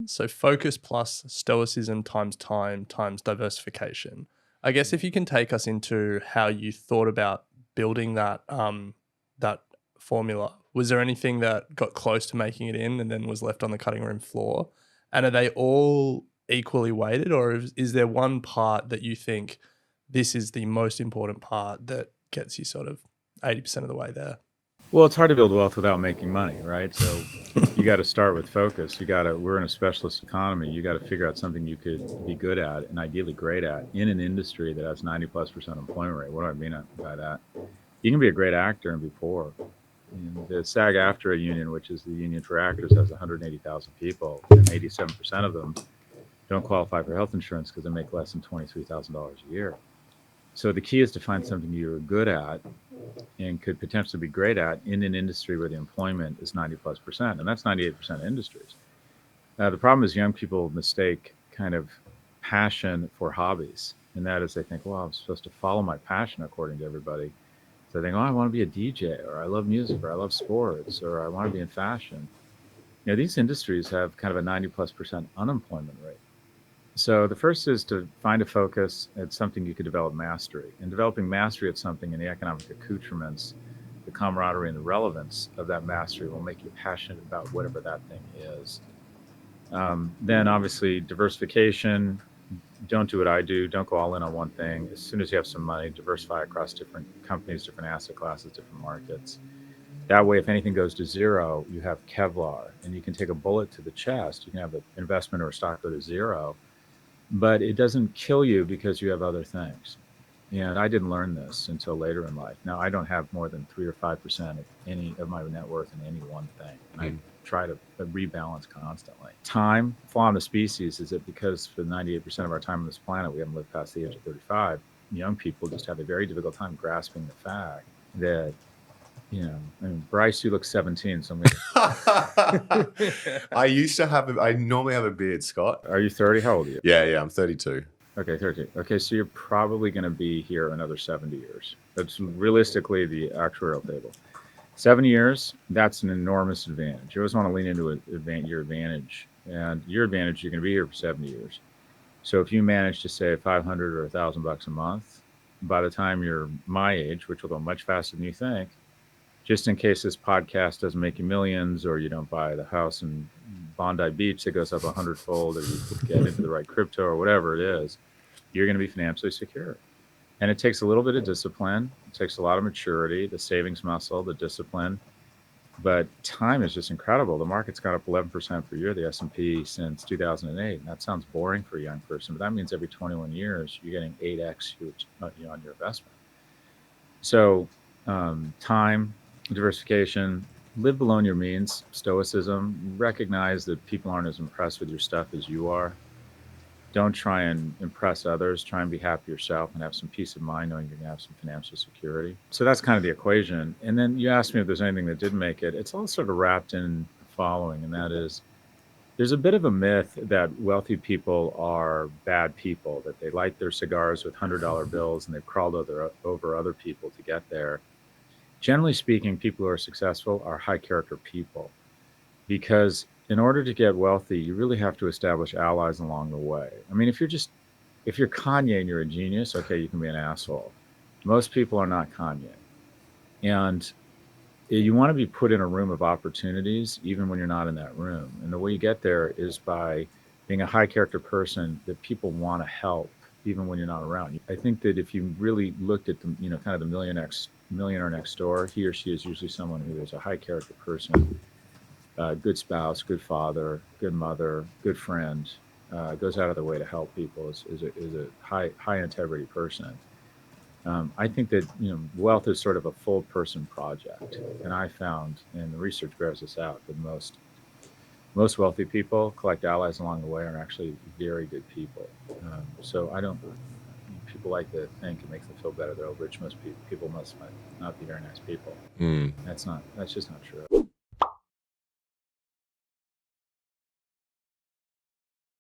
questions. So focus plus stoicism times time times diversification. I guess if you can take us into how you thought about building that formula. Was there anything that got close to making it in and then was left on the cutting room floor? And are they all equally weighted, or is there one part that you think this is the most important part that gets you sort of 80% of the way there? Well, it's hard to build wealth without making money, right? So you got to start with focus. We're in a specialist economy. You got to figure out something you could be good at and ideally great at in an industry that has 90+% employment rate. What do I mean by that? You can be a great actor and be poor. And the SAG-AFTRA union, which is the union for actors, has 180,000 people, and 87% of them don't qualify for health insurance because they make less than $23,000 a year. So the key is to find something you're good at and could potentially be great at in an industry where the employment is 90+%, and that's 98% of industries. The problem is young people mistake kind of passion for hobbies, and that is they think, well, I'm supposed to follow my passion according to everybody. So they think, oh, I want to be a DJ, or I love music, or I love sports, or I want to be in fashion. These industries have kind of a 90+% unemployment rate. So the first is to find a focus at something you could develop mastery. And developing mastery at something and the economic accoutrements, the camaraderie and the relevance of that mastery will make you passionate about whatever that thing is. Then obviously diversification. Don't do what I do. Don't go all in on one thing. As soon as you have some money, diversify across different companies, different asset classes, different markets. That way, if anything goes to zero, you have Kevlar, and you can take a bullet to the chest. You can have an investment or a stock go to zero, but it doesn't kill you because you have other things. And I didn't learn this until later in life. Now, I don't have more than 3 or 5% of any of my net worth in any one thing. And I try to rebalance constantly. Time, flaw in the species, is that because for 98% of our time on this planet, we haven't lived past the age of 35, young people just have a very difficult time grasping the fact that, Bryce, you look 17, so I'm going to... I normally have a beard, Scott. Are you 30? How old are you? Yeah, I'm 32. Okay, 30. Okay, so you're probably going to be here another 70 years. That's realistically the actuarial table. 7 years, that's an enormous advantage. You always want to lean into your advantage. And your advantage, you're going to be here for 70 years. So if you manage to save $500 or $1,000 a month, by the time you're my age, which will go much faster than you think, just in case this podcast doesn't make you millions, or you don't buy the house in Bondi Beach that goes up 100-fold, or you get into the right crypto or whatever it is, you're going to be financially secure. And it takes a little bit of discipline. It takes a lot of maturity, the savings muscle, the discipline. But time is just incredible. The market's gone up 11% per year, the S&P, since 2008. And that sounds boring for a young person, but that means every 21 years, you're getting 8x on your investment. So time, diversification, live below your means, stoicism, recognize that people aren't as impressed with your stuff as you are. Don't try and impress others. Try and be happy yourself and have some peace of mind knowing you're going to have some financial security. So that's kind of the equation. And then you asked me if there's anything that didn't make it. It's all sort of wrapped in the following, and that is there's a bit of a myth that wealthy people are bad people, that they light their cigars with $100 bills and they've crawled over other people to get there. Generally speaking, people who are successful are high character people, because in order to get wealthy, you really have to establish allies along the way. I mean, if you're Kanye and you're a genius, okay, you can be an asshole. Most people are not Kanye. And you want to be put in a room of opportunities, even when you're not in that room. And the way you get there is by being a high character person that people want to help, even when you're not around. I think that if you really looked at the, kind of the millionaire next door, he or she is usually someone who is a high character person, good spouse, good father, good mother, good friend, goes out of their way to help people, is a high integrity person. I think that wealth is sort of a full person project, and I found, and the research bears this out, that most wealthy people collect allies along the way are actually very good people. So people like to think it makes them feel better. They're rich. Most people must not be very nice people. That's just not true.